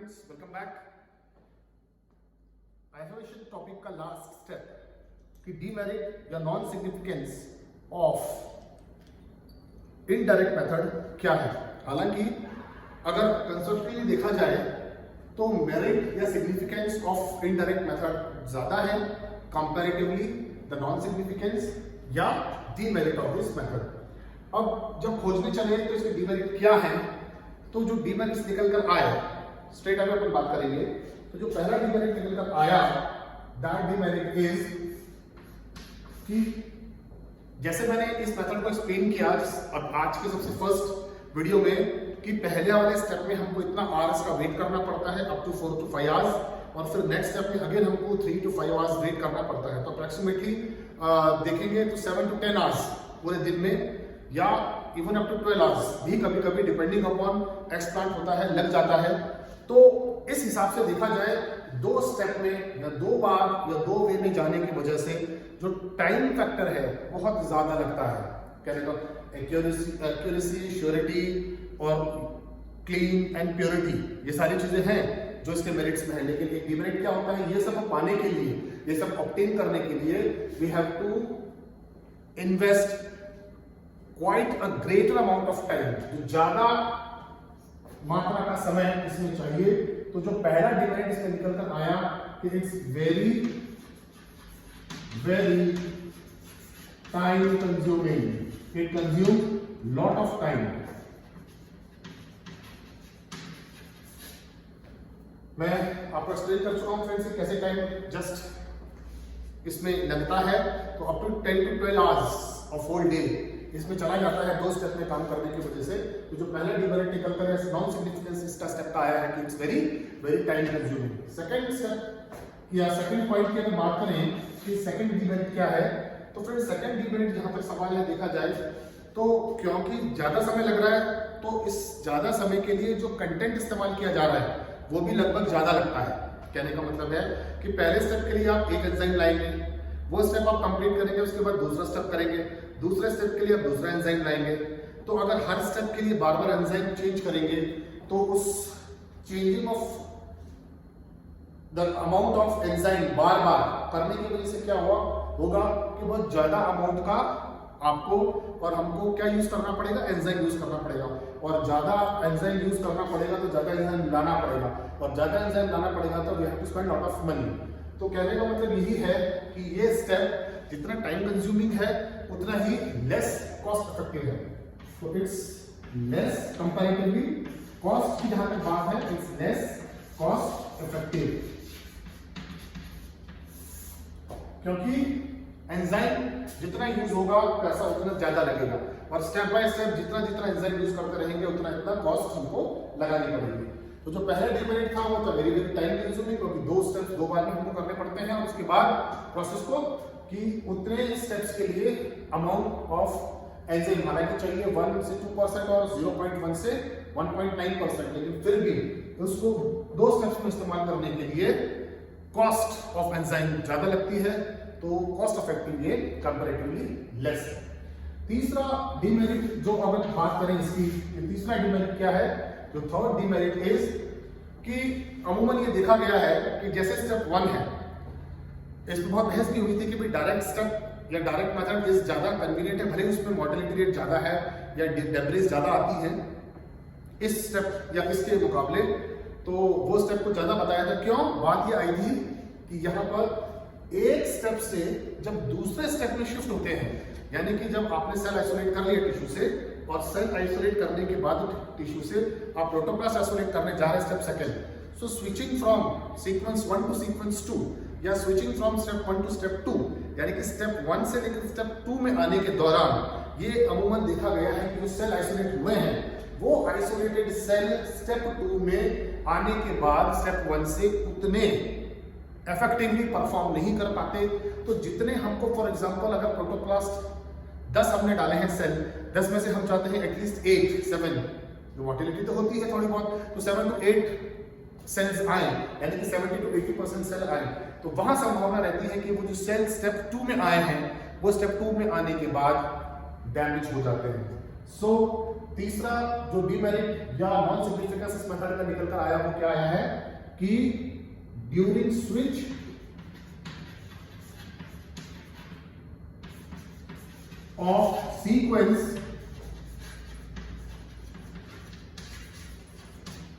Students, welcome back. Isolation topic का last step कि demerit या non significance of indirect method क्या है। हालांकि अगर कंसेप्चुअली देखा जाए तो मेरिट या सिग्निफिकेंस ऑफ इनडायरेक्ट मेथड ज्यादा है कंपैरेटिवली द नॉन सिग्निफिकेंस या डीमेरिट ऑफ दिस मेथड। अब जब खोजने चले तो इसके डीमेरिट क्या है, तो जो डीमेरिट्स निकल कर आए स्ट्रेट अवे अपन बात करेंगे। तो जो पहला डीमेरिट निकल कर आया दैट डीमेरिट इज कि जैसे मैंने इस मेथड को एक्सप्लेन किया अब आज के सबसे फर्स्ट वीडियो में कि पहले वाले स्टेप में हमको इतना आवर्स का वेट करना पड़ता है अप टू 4 to 5 आवर्स, और फिर नेक्स्ट स्टेप में अगेन हमको 3 to 5 आवर्स वेट करना पड़ता है। तो अप्रोक्सीमेटली देखेंगे तो 7 to 10 आवर्स पूरे दिन में या इवन अप टू 12 आवर्स भी कभी कभी डिपेंडिंग अपॉन एक्सप्लांट होता है लग जाता है। तो इस हिसाब से देखा जाए दो स्टेप में या दो बार या दो वे में जाने की वजह से जो टाइम फैक्टर है बहुत ज्यादा लगता है। कहने का एक्यूरेसी, श्योरिटी और क्लीन एंड प्योरिटी ये सारी चीजें हैं जो इसके मेरिट्स में है। लेकिन एक डीमेरिट क्या होता है, ये सब पाने के लिए, ये सब ऑब्टेन करने के लिए we have to invest quite a greater amount of time, जो ज्यादा मात्रा का समय इसमें चाहिए। तो जो पहला डीमेरिट इसमें निकल कर आया कि it's very time consuming, it consume lot of time. मैं आपको एक्सप्लेन कर चुका हूं फ्रेंड्स कैसे टाइम जस्ट इसमें लगता है। तो up to 10 to 12 hours of whole day इसमें चला जाता है दो स्टेप में काम करने की वजह से। तो जो पहला डीमेरिट निकल कर नॉन सिग्निफिकेंस इसका स्टेप का आया है कि it's very time consuming. Second step या सेकंड पॉइंट की अगर बात करें कि सेकंड डीमेरिट क्या है, तो फिर सेकंड डीमेरिट जहां तक सवाल है देखा जाए तो क्योंकि ज्यादा समय लग रहा है तो इस ज्यादा समय के लिए जो कंटेंट इस्तेमाल किया जा रहा है वो भी लगभग ज्यादा लगता है। कहने का मतलब है कि पहले स्टेप के लिए आप एक एंजाइम लाएंगे, वो स्टेप आप कंप्लीट करेंगे, उसके बाद दूसरा स्टेप करेंगे, दूसरे स्टेप के लिए आप दूसरा एंजाइम लाएंगे। तो अगर हर स्टेप के लिए बार बार एंजाइम चेंज करेंगे तो उस changing of the amount of enzyme बार बार करने की वजह से क्या होगा कि बहुत ज्यादा अमाउंट का आपको और हमको क्या यूज करना पड़ेगा, एंजाइम यूज करना पड़ेगा। और ज्यादा एंजाइम यूज करना पड़ेगा तो ज्यादा एंजाइम लाना पड़ेगा, और ज्यादा एंजाइम लाना पड़ेगा तो we have to spend lot of money. तो कहने का मतलब यही है कि ये स्टेप जितना टाइम कंज्यूमिंग है उतना ही लेस कॉस्ट इफेक्टिव है। तो इट्स लेस कंपैरेटिवली, कॉस्ट की जहां तक बात है इट्स लेस कॉस्ट इफेक्टिव, क्योंकि एंजाइम जितना यूज होगा पैसा उतना ज्यादा लगेगा, और स्टेप बाय स्टेप जितना जितना एंजाइम यूज करते रहेंगे उतना इतना कॉस्ट हमको लगानी पड़ेगी। तो जो पहला डीमेरिट था वो था वेरी टाइम कंज्यूमिंग, क्योंकि दो स्टेप्स दो बार में हमको करने पड़ते हैं, और उसके बाद प्रोसेस को कि उतने स्टेप्स के लिए अमाउंट ऑफ एंजाइम हालांकि चाहिए 1 से 2% और 0.1 से 1.9%, लेकिन फिर भी उसको दो स्टेप्स में इस्तेमाल करने के लिए कॉस्ट ऑफ एंजाइम ज्यादा लगती है, तो कॉस्ट इफेक्टिव ये कंपैरेटिवली लेस है। तीसरा डीमेरिट जो अगर बात करें इसकी, तीसरा डीमेरिट क्या है, जो थर्ड डीमेरिट इज कि अमूमन ये देखा गया है कि जैसे स्टेप 1 है इसमें बहुत बहस भी हुई थी कि भाई डायरेक्ट स्टेप या डायरेक्ट मेथड इज ज्यादा कन्वीनियंट है, भले उसमें मॉर्टेलिटी रेट ज्यादा है या डेब्रिज ज्यादा आती है इस स्टेप या इसके मुकाबले, तो वो स्टेप को ज्यादा बताया था। क्यों? बात ये आई थी कि यहाँ पर एक स्टेप से जब दूसरे स्टेप में शिफ्ट होते हैं, यानी कि जब आपने सेल आइसोलेट कर लिया टिश्यू से, और सेल आइसोलेट करने के बाद टिश्यू से आप प्रोटोप्लास्ट आइसोलेट करने जा रहे हैं step second. So switching from sequence 1 to sequence 2 या switching from step 1 to step 2, यानी कि स्टेप 1 से लेकर स्टेप 2 में आने के दौरान ये अमूमन देखा गया है कि जो सेल आइसोलेट हुए हैं वो आइसोलेटेड सेल स्टेप 2 में आने के बाद स्टेप 1 से उतने इफेक्टिवली परफॉर्म नहीं कर पाते। तो जितने हमको फॉर एग्जांपल अगर प्रोटोप्लास्ट 10 हमने डाले हैं सेल, 10 में से हम चाहते हैं एटलीस्ट 8 7, जो मोटिलिटी तो होती है थोड़ी बहुत, तो 7 to 8 सेल्स आए, यानी कि 70 to 80% सेल आए, तो वहां संभावना रहती है कि वो जो सेल स्टेप 2 में आए हैं वो स्टेप 2 में आने के बाद डैमेज हो जाते हैं। सो तीसरा जो डीमेरिट या नॉन सिग्निफिकेंस इस मेथड का निकल कर आया वो क्या आया है कि during switch off sequence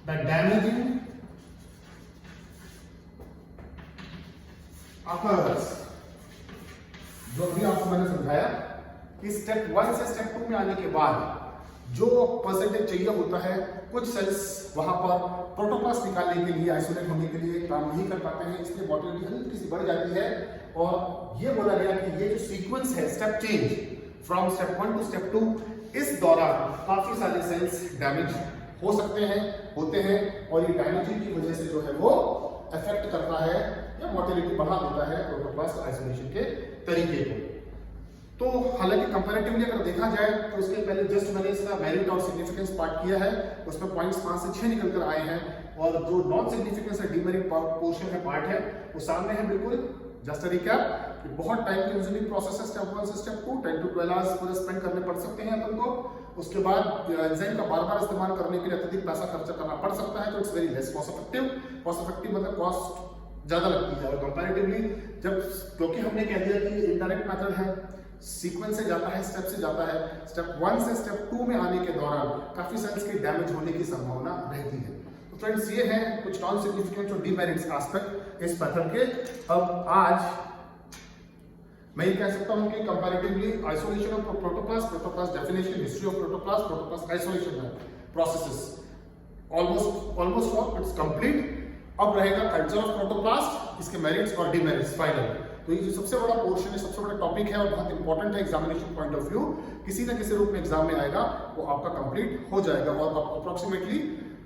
the damaging occurs। जो अभी आपको मैंने समझाया कि स्टेप 1 से स्टेप 2 में आने के बाद जो परसेंटेज चाहिए होता है, कुछ सेल्स वहां पर प्रोटोप्लास्ट निकालने के लिए, आइसोलेट होने के लिए काम नहीं कर पाते हैं, इसलिए मोटिलिटी हल्की सी बढ़ जाती है। और ये बोला गया कि ये जो सीक्वेंस है, step change from step 1 to step 2, इस दौरान काफी सारे सेल्स डैमेज हो सकते हैं, होते हैं, और ये डैमेजिंग की वजह से जो है वो अफेक्ट करता है या मोटिलिटी बढ़ा देता है प्रोटोप्लास्ट आइसोलेशन के तरीके को। तो हालांकि कंपैरेटिवली अगर देखा जाए तो उसके पहले जस्ट मैंने इसका मेरिट और सिग्निफिकेंस पार्ट किया है, उसमें पॉइंट्स 5 से 6 निकल कर आए हैं, और जो नॉन सिग्निफिकेंस है, डीमेरिट पोर्शन है, पार्ट है, वो सामने है बिल्कुल। जस्ट अ रिकैप कि बहुत टाइम कंज्यूमिंग प्रोसेस है स्टेप 1 से स्टेप 2, 10 to 12 आवर्स पूरे स्पेंड करने पड़ सकते हैं अपन को। उसके बाद एंजाइम का बार-बार इस्तेमाल करने के लिए अत्यधिक पैसा खर्च करना पड़ सकता है, तो it's very less cost effective मतलब कॉस्ट ज्यादा लगती है। और कंपैरेटिवली जब, क्योंकि हमने कह दिया कि इनडायरेक्ट मेथड है, सीक्वेंस से जाता है, स्टेप से जाता है, स्टेप 1 से स्टेप 2 में आने के दौरान काफी सेल्स के डैमेज होने की संभावना रहती है। तो फ्रेंड्स, ये हैं कुछ नॉन सिग्निफिकेंट और डीमेरिट्स एस्पेक्ट इस मेथड के। अब आज मैं ये कह सकता हूं कि comparatively isolation of protoplast definition, history of protoplast isolation processes almost it's complete. अब रहेगा कल्चर ऑफ प्रोटोप्लास्ट, इसके मेरिट्स और डीमेरिट्स फाइनल। तो ये जो सबसे बड़ा पोर्शन है, सबसे बड़ा टॉपिक है और बहुत इंपॉर्टेंट है एग्जामिनेशन पॉइंट ऑफ व्यू, किसी ना किसी रूप में एग्जाम में आएगा, वो आपका कंप्लीट हो जाएगा और approximately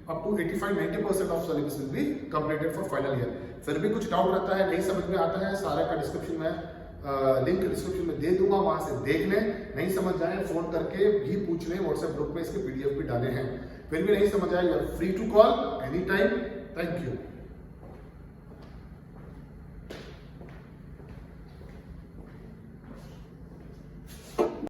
up to 85-90% of syllabus will be completed for final year. फिर भी कुछ डाउट रहता है, नहीं समझ में आता है, सारे का डिस्क्रिप्शन में लिंक डिस्क्रिप्शन में दे दूंगा, वहां से देख लें। नहीं समझ जाए फोन करके भी पूछ लें, व्हाट्सएप ग्रुप में इसके PDF भी डाले हैं। फिर भी नहीं समझ आए, you are free to call any time. Thank you.